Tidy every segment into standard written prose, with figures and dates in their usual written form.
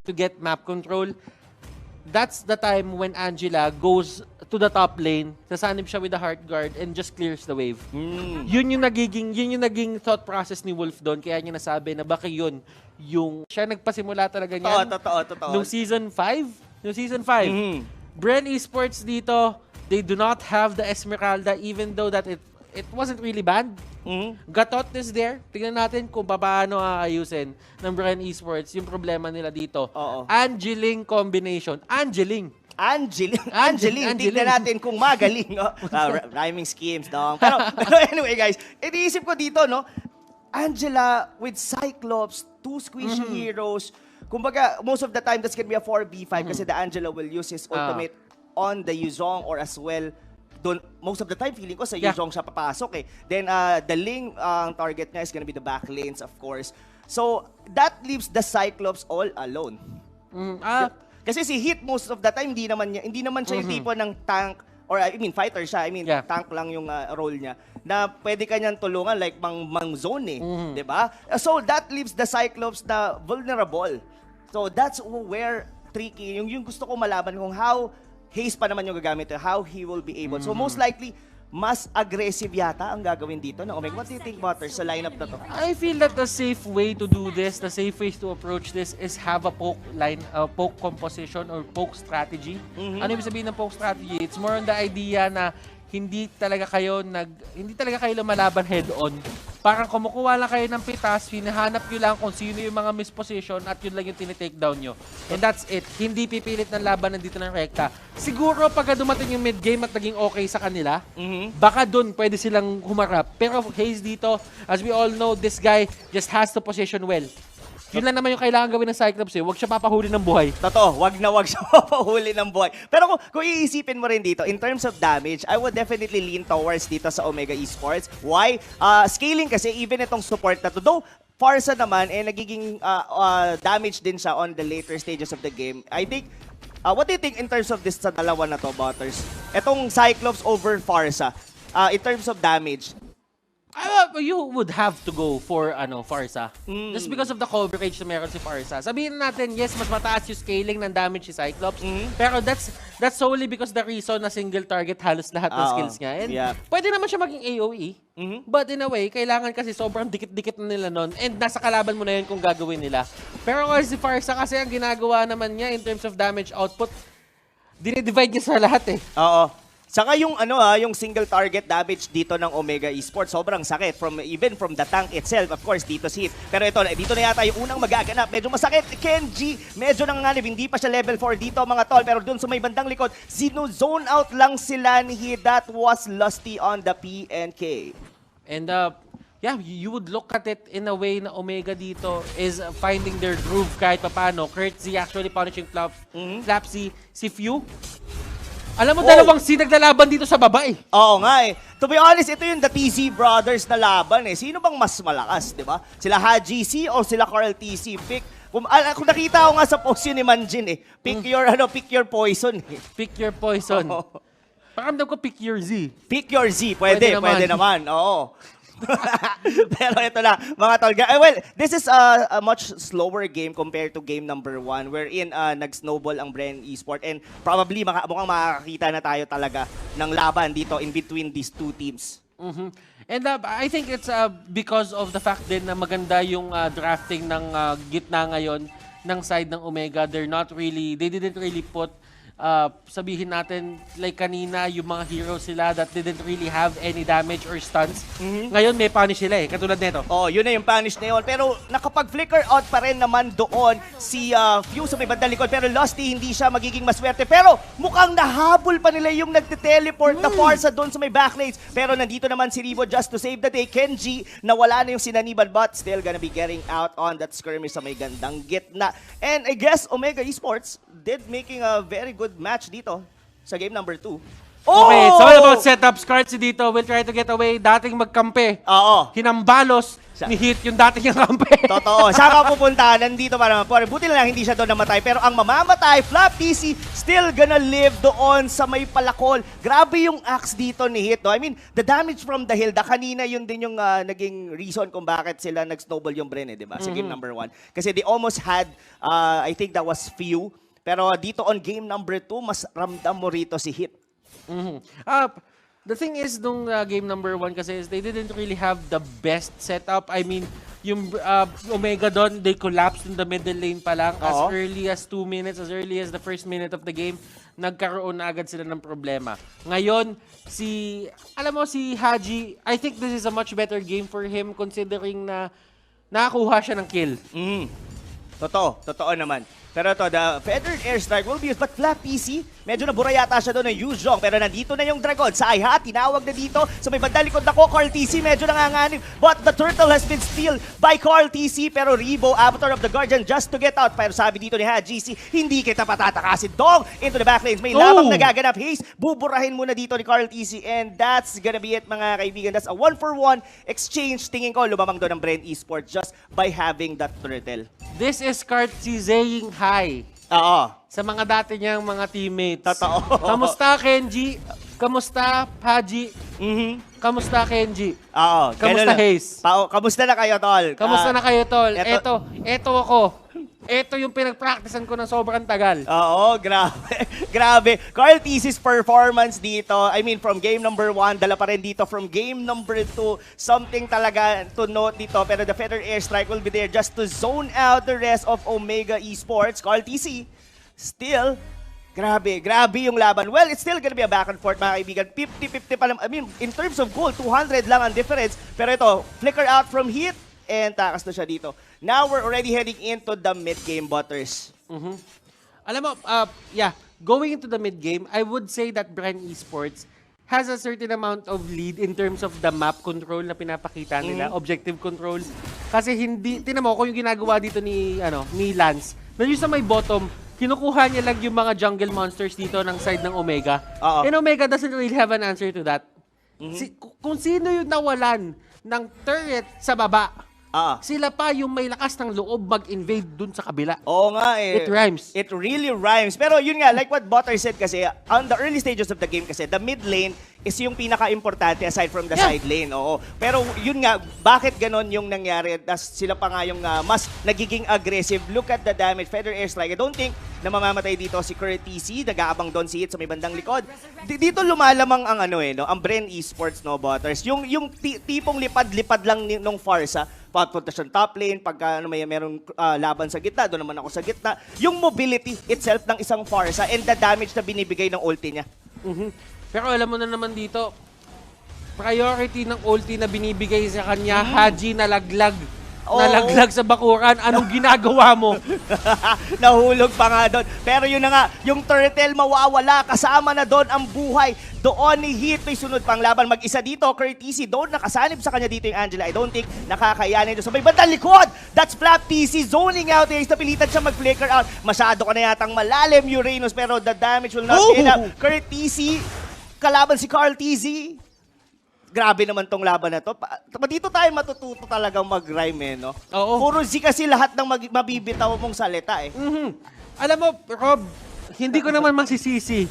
to get map control, that's the time when Angela goes to the top lane, sasanib siya with the heart guard and just clears the wave. Yun yung naging thought process ni Wolf doon, kaya niya nasabi na baka yun yung siya nagpasimula talaga niyan. Totoo. Nung season 5? Nung season 5. Bren Esports dito, they do not have the Esmeralda even though that it wasn't really banned. Gatot is there. Tingnan natin kung paano aayusin ng Bren Esports yung problema nila dito. Angeling combination. Angeling. Tingnan natin kung magaling. Rhyming schemes, dong. Pero anyway, guys, iniisip ko dito, no? Angela with Cyclops, 2 squishy heroes. Kumbaga, most of the time, that's gonna be a 4v5 kasi the Angela will use his ultimate on the Yuzong or as well most of the time, feeling ko sa Yuzong siya papasok eh. Then, the Ling, ang target niya is gonna be the back lanes, of course. So, that leaves the Cyclops all alone. Kasi si Hit, most of the time, hindi naman siya yung tipo ng tank, or I mean, fighter siya. I mean, tank lang yung role niya, na pwede kanyang tulungan, like, mang-zone eh. Diba? So, that leaves the Cyclops na vulnerable. So, that's where tricky. Yung gusto ko malaman kung how haste pa naman yung gagamit, how he will be able. So most likely, mas aggressive yata ang gagawin dito na Omega. What do you think, Butters, sa lineup na to? I feel that the safe way to do this, the safe way to approach this is have a poke composition or poke strategy. Ano ibig sabihin ng poke strategy? It's more on the idea na hindi talaga kayo lumalaban head on. Parang kumukuha lang kayo ng pitas, hinahanap nyo lang kung sino yung mga misposition at yun lang yung tinitake down nyo. And that's it. Hindi pipilit ng laban nandito ng rekta. Siguro pagka dumating yung mid-game at naging okay sa kanila, baka dun pwede silang humarap. Pero Haze dito, as we all know, this guy just has to position well. Yun lang naman yung kailangan gawin ng Cyclops eh. Huwag siya papahuli ng buhay. Totoo, wag siya papahuli ng buhay. Pero kung iisipin mo rin dito, in terms of damage, I would definitely lean towards dito sa Omega Esports. Why? Scaling kasi, even itong support na to. Though, Farsa naman, nagiging damage din siya on the later stages of the game. I think, what do you think in terms of this sa dalawa na to, Butters? Itong Cyclops over Farsa, in terms of damage, you would have to go for Farsa. Just because of the coverage na meron si Farsa. Sabihin natin, yes, mas mataas yung scaling ng damage si Cyclops. Pero that's solely because the reason na single target halos lahat ng skills niya. And pwede naman siya maging AoE. But in a way, kailangan kasi sobrang dikit-dikit na nila nun. And nasa kalaban mo na yun kung gagawin nila. Pero kasi si Farsa kasi ang ginagawa naman niya in terms of damage output, dinidivide niya sa lahat eh. Saka yung yung single target damage dito ng Omega Esports, sobrang sakit even from the tank itself, of course, dito si Hit. Pero dito na yata yung unang magaganap. Medyo masakit. Kenji, medyo nanganganib. Hindi pa siya level 4 dito, mga tol. Pero dun sa may bandang likod, zone out lang sila ni Hit. That was Lusty on the PNK. And you would look at it in a way na Omega dito is finding their groove kahit papano. Kurtzy actually punishing Flapsy. Si Few, alam mo, dalawang naglalaban dito sa baba eh. Oo nga eh. To be honest, ito yung the TC Brothers na laban eh. Sino bang mas malakas, di ba? Sila Haji C o sila Carl TC? Kung nakita ko nga sa post yun ni Manjin eh. Pick your poison eh. Pick your poison. Pakiramdam ko pick your Z. Pick your Z. Pwede naman. Oo. Pero ito na, mga tol. Well, this is a much slower game compared to game number 1 wherein nag-snowball ang Bren Esports and probably mukhang makakakita na tayo talaga ng laban dito in between these two teams. And I think it's because of the fact din na maganda yung drafting ng gitna ngayon ng side ng Omega. They didn't really put sabihin natin, like kanina, yung mga heroes sila that didn't really have any damage or stuns. Ngayon, may punish sila eh, katulad nito. Yun na yung punish na yun. Pero nakapag-flicker out pa rin naman doon si Few sa may bandang likod. Pero Lusty, hindi siya magiging maswerte. Pero mukhang nahabol pa nila yung nagte-teleport na Farsa doon sa may backlanes. Pero nandito naman si Rivo just to save the day. Kenji, nawala na yung sinaniban but still gonna be getting out on that skirmish sa may gandang gitna. And I guess Omega Esports did making a very good match dito sa game number 2. Okay, it's all about setups. Cards dito will try to get away. Dating magkampe. Oo. Hinambalos ni Hit yung dating yung kampe. Totoo. Saan ka pupunta? Nandito pa naman. Buti na lang hindi siya doon namatay. Pero ang mamamatay, Flap TC, still gonna live doon sa may palakol. Grabe yung axe dito ni Hit. No? I mean, the damage from the hill, kanina yun din yung naging reason kung bakit sila nag-snowball yung Bren, di ba? Sa game number 1. Kasi they almost had, I think that was few. Pero dito on game number 2, mas ramdam mo rito si Hit. The thing is, nung game number 1 kasi is they didn't really have the best setup. I mean, yung Omega doon, they collapsed in the middle lane pa lang. As early as 2 minutes, as early as the first minute of the game, nagkaroon na agad sila ng problema. Ngayon, si Haji, I think this is a much better game for him considering na nakakuha siya ng kill. Totoo naman. Pero ito, the Feathered Airstrike will be used. But Flap PC, medyo nabura yata siya doon ng Yuzhong. Pero nandito na yung Dragon. Sa Iha, tinawag na dito. Sa may bandang likod ako, Carl TC, medyo nanganganib. But the turtle has been stealed by Carl TC. Pero Rebo, Avatar of the Guardian, just to get out. Pero sabi dito ni GC, hindi kita patatakasin. Dong! Into the backlanes. May labang nagaganap. Haze, buburahin muna dito ni Carl TC. And that's gonna be it, mga kaibigan. That's a 1-for-1 exchange. Tingin ko, lumamang doon ng Bren Esports just by having that turtle. This is Kartzi saying hi. Sa mga dati niyang mga teammates. Totoo. Kamusta, Kenji? Kamusta, Haji? Kamusta, Kenji? Kamusta, Haze? Kamusta na kayo, tol? Kamusta na kayo, tol? Eto ako. Ito yung pinag-practicean ko ng sobrang tagal. Grabe. Carl TC's performance dito, I mean, from game number 1, dala pa rin dito from game number 2. Something talaga to note dito. Pero the Feather Airstrike will be there just to zone out the rest of Omega Esports. Carl TC, still, grabe yung laban. Well, it's still gonna be a back and forth, mga kaibigan. 50-50 pa lang. I mean, in terms of goal, 200 lang ang difference. Pero ito, flicker out from Hit, and takas na siya dito. Now, we're already heading into the mid-game, Butters. Alam mo, going into the mid-game, I would say that Bren Esports has a certain amount of lead in terms of the map control na pinapakita nila, objective control. Kasi hindi, tinan mo, kung yung ginagawa dito ni Lance, nandiyo sa may bottom, kinukuha niya lang yung mga jungle monsters dito ng side ng Omega. And Omega doesn't really have an answer to that. Kung sino yung nawalan ng turret sa baba, sila pa yung may lakas ng loob mag-invade dun sa kabila. Oo nga eh. It rhymes. It really rhymes. Pero yun nga, like what Butter said kasi, on the early stages of the game kasi, the mid lane is yung pinaka-importante aside from the side lane. Oo. Pero yun nga, bakit ganon yung nangyari? Sila pa nga yung mas nagiging aggressive. Look at the damage. Feather Airstrike. I don't think na mamamatay dito si TC. Nag-aabang doon si Hit sa may bandang likod. Dito lumalamang ang ang Bren Esports, no, Butters. Yung tipong lipad-lipad lang nung Farsa, papunta siyang top lane, pagka merong laban sa gitna, doon naman ako sa gitna. Yung mobility itself ng isang Farsa and the damage na binibigay ng ulti niya. Pero alam mo na naman dito, priority ng ulti na binibigay sa kanya, Haji nalaglag. Nalaglag sa bakuran. Anong ginagawa mo? Nahulog pa nga doon. Pero yun na nga, yung turtle mawawala. Kasama na doon ang buhay. Doon ni Hit, may sunod pang laban. Mag-isa dito, TC. Doon nakasanib sa kanya dito yung Angela. I don't think nakakayanin doon. So may bandang likod. That's Flap TC zoning out. Napilitan siya mag-flicker out. Masyado ka na yatang malalim, Uranus. Pero the damage will not be enough. TC, kalaban si Carl TC. Grabe naman tong laban na to. Dito tayo matututo talagang mag-rhyme, no? Puro Z kasi lahat ng mabibitaw mong salita, eh. Alam mo, Rob, hindi ko naman masisisi.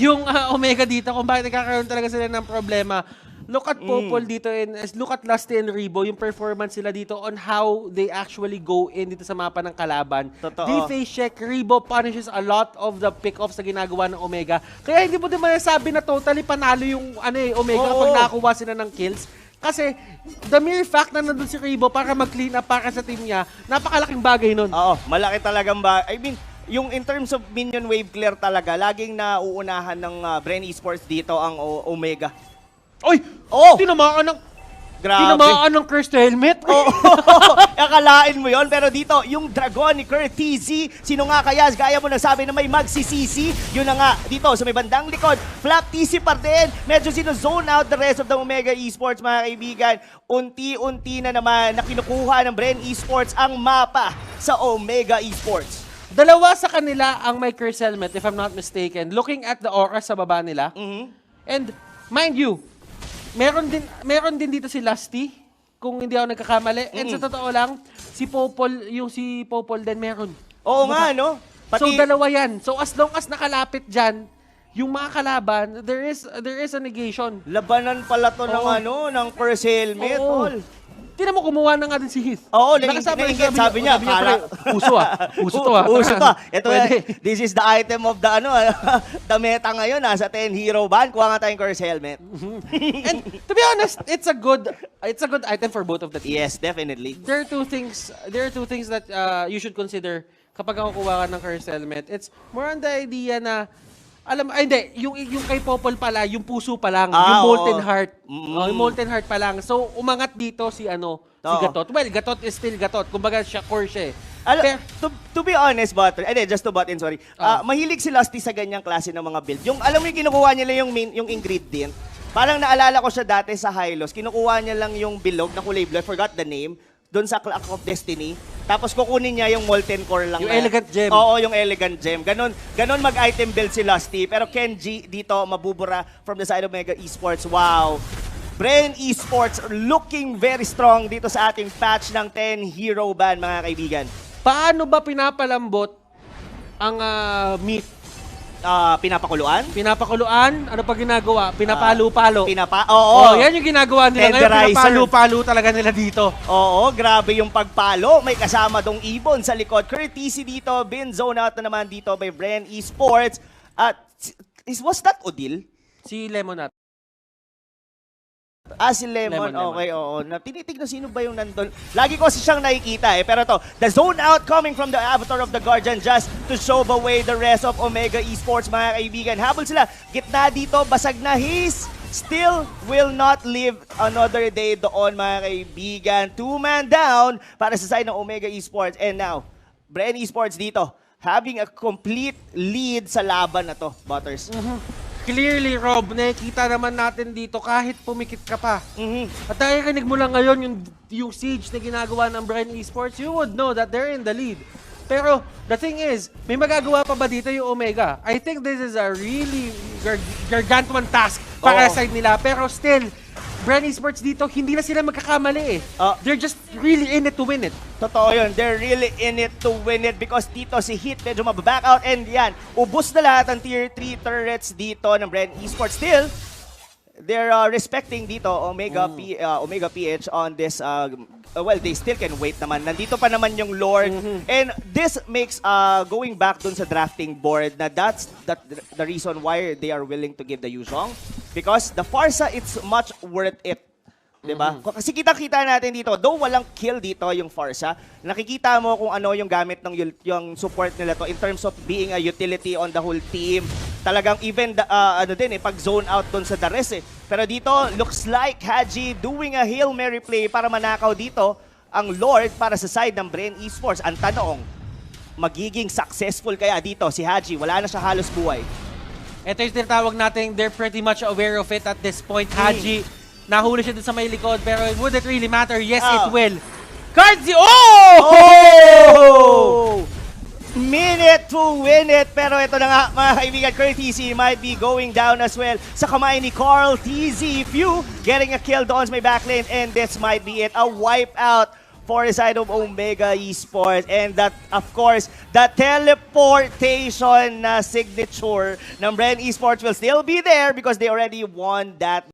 Yung Omega dito, kung bakit nagkakaroon talaga sila ng problema. Look at Popol dito and look at Lusty and Rebo, yung performance sila dito on how they actually go in dito sa mapa ng kalaban. D-face check, Rebo punishes a lot of the pick-offs na ginagawa ng Omega. Kaya hindi mo din masasabi na totally panalo yung Omega kapag nakakuha sila ng kills. Kasi the mere fact na nandun si Rebo para mag-clean up para sa team niya, napakalaking bagay nun. Malaki talagang bagay. I mean, yung in terms of minion wave clear talaga, laging nauunahan ng Bren Esports dito ang Omega. Oy! Tinamaan ng... Grabe. Tinamaan ng cursed helmet. Akalain mo yon. Pero dito, yung Dragon ni TC, sino nga kaya? Gaya mo nasabi na may magsisisi. Yun na nga, dito sa may bandang likod, Flap TC pa din. Medyo sino-zone out the rest of the Omega Esports, mga kaibigan. Unti-unti na naman na kinukuha ng Bren Esports ang mapa sa Omega Esports. Dalawa sa kanila ang may curse helmet, if I'm not mistaken. Looking at the aura sa baba nila. And mind you, meron din dito si Lusty, kung hindi ako nagkakamali. And sa totoo lang, si Popol din meron. Oo nga, no? So dalawa yan. So as long as nakalapit dyan, yung mga kalaban, there is a negation. Labanan pala to ng curse helmet, tol. Tinan mo, kumuha na nga din si Heath. Oo, nag-ingit, sabi niya, uso Uso to Uso to. Ito, this is the item of the the meta ngayon, sa 10 hero ban. Kuha nga tayong curse helmet. And to be honest, it's a good item for both of the teams. Yes, definitely. There are two things that you should consider kapag kukuha ka ng curse helmet. It's more on the idea na hindi, yung kay Popol pala, yung puso pa lang, yung molten heart. Yung molten heart pa lang. So, umangat dito si Gatot. Well, Gatot is still Gatot. Kumbaga, siya core siya eh. To be honest, just to butt in, sorry. Mahilig si Lusty sa ganyang klase ng mga build. Yung, alam mo yung kinukuha nila yung ingredient, parang naalala ko siya dati sa Hylos, kinukuha niya lang yung bilog na kulay blue, I forgot the name, doon sa Clock of Destiny. Tapos kukunin niya yung molten core lang. Yung elegant gem. Oo, yung elegant gem. Ganon mag-item build si Lusty. Pero Kenji dito, mabubura from the side of Mega Esports. Wow. Bren Esports looking very strong dito sa ating patch ng 10 hero ban, mga kaibigan. Paano ba pinapalambot ang meat? Pinapakuluan? Pinapakuluan? Ano pa ginagawa? Pinapalo-palo. Oo. Yan yung ginagawa nila ngayon. Pinapalo-palo talaga nila dito. Oo, grabe yung pagpalo. May kasama dong ibon sa likod. Courtesy dito, bin zone out na naman dito by Bren Esports. Was that Odil? Si Lemonat. Si Lemon. Okay, oo. Tinitignan sino ba yung nandun. Lagi ko siyang nakikita eh. Pero to, the zone out coming from the Avatar of the Guardian just to show away the rest of Omega Esports, mga kaibigan. Habol sila. Gitna dito, basag na. He's still will not live another day doon, mga kaibigan. 2-man down para sa side ng Omega Esports. And now, Bren Esports dito, having a complete lead sa laban na to, Butters. Clearly, Rob, nakikita naman natin dito kahit pumikit ka pa. At nakikinig mo lang ngayon yung siege na ginagawa ng Bren Esports, you would know that they're in the lead. Pero the thing is, may magagawa pa ba dito yung Omega? I think this is a really gargantuan task para sa side nila. Pero still, Bren Esports dito, hindi na sila magkakamali eh. They're just really in it to win it. Totoo yun. They're really in it to win it because dito si Heat medyo mababack out and yan, ubos na lahat ang tier 3 turrets dito ng Bren Esports. Still, they're respecting dito Omega-PH on this, well, they still can wait naman. Nandito pa naman yung Lord. And this makes, going back dun sa drafting board, na that's the reason why they are willing to give the Yuzhong. Because the Farsa, it's much worth it. Diba? Kasi kita-kita natin dito, though walang kill dito yung Farsa, nakikita mo kung ano yung gamit ng yung support nila to in terms of being a utility on the whole team. Talagang even pag zone out doon sa Dares eh. Pero dito, looks like Haji doing a Hail Mary play para manakaw dito ang Lord para sa side ng Bren Esports. Ang tanong, magiging successful kaya dito si Haji? Wala na siya halos buhay. Ito yung tinatawag natin, they're pretty much aware of it at this point. Haji, nahuli siya dun sa may likod, pero would it really matter? Yes, it will. Cards! Minute to win it. Pero ito na nga, mga kaibigan, Courtesy might be going down as well sa kamay ni Carl TZ. Few getting a kill doon sa may backlane, and this might be it. A wipeout for the side of Omega Esports. And that, of course, the teleportation signature ng Bren Esports will still be there because they already won that